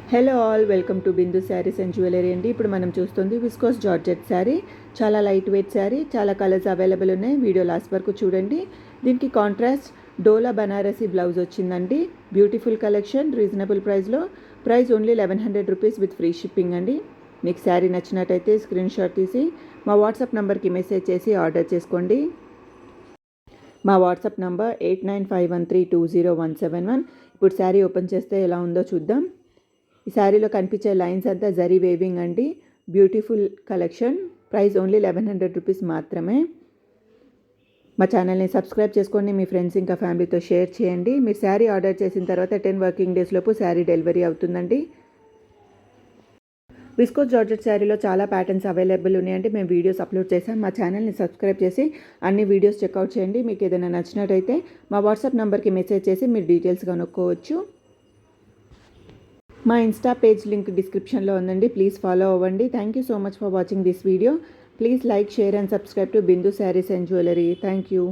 Hello all, welcome to Bindu saris and jewellery అండి. ఇప్పుడు మనం చూస్తుంది విస్కోస్ జార్జెట్ శారీ. చాలా లైట్ వెయిట్ శారీ, చాలా కలర్స్ అవైలబుల్ ఉన్నాయి. వీడియో లాస్ట్ వరకు చూడండి. దీనికి కాంట్రాస్ట్ డోలా బనారసీ బ్లౌజ్ వచ్చిందండి. బ్యూటిఫుల్ కలెక్షన్, రీజనబుల్ ప్రైస్లో. Price only 1100 rupees with free shipping అండి. మీకు శారీ నచ్చినట్టయితే స్క్రీన్ షాట్ తీసి మా వాట్సాప్ నెంబర్కి మెసేజ్ చేసి ఆర్డర్ చేసుకోండి. మా వాట్సాప్ నంబర్ 8951320171. ఇప్పుడు శారీ ఓపెన్ చేస్తే ఎలా ఉందో చూద్దాం. ఈ శారీలో కనిపించే లైన్స్ అంతా జరీ వేవింగ్ అండి. Beautiful collection. Price only 1100 rupees మాత్రమే. మా ఛానల్ని సబ్స్క్రైబ్ చేసుకోండి. మీ ఫ్రెండ్స్ ఇంకా ఫ్యామిలీతో షేర్ చేయండి. మీరు శారీ ఆర్డర్ చేసిన తర్వాత 10 వర్కింగ్ డేస్ లోపు శారీ డెలివరీ అవుతుందండి. విస్కోస్ జార్జెట్ శారీలో చాలా ప్యాటర్న్స్ అవైలబుల్ ఉన్నాయంటే మేము వీడియోస్ అప్లోడ్ చేసాం. మా ఛానల్ని సబ్స్క్రైబ్ చేసి అన్ని వీడియోస్ చెక్అవుట్ చేయండి. మీకు ఏదైనా నచ్చినట్టయితే మా వాట్సాప్ నెంబర్కి మెసేజ్ చేసి మీరు డీటెయిల్స్ కనుక్కోవచ్చు. మా ఇన్స్టా పేజ్ లింక్ డిస్క్రిప్షన్లో ఉందండి. ప్లీజ్ ఫాలో అవ్వండి. Thank you so much for watching this video. Please like, share and subscribe to Bindu saris and jewellery. Thank you.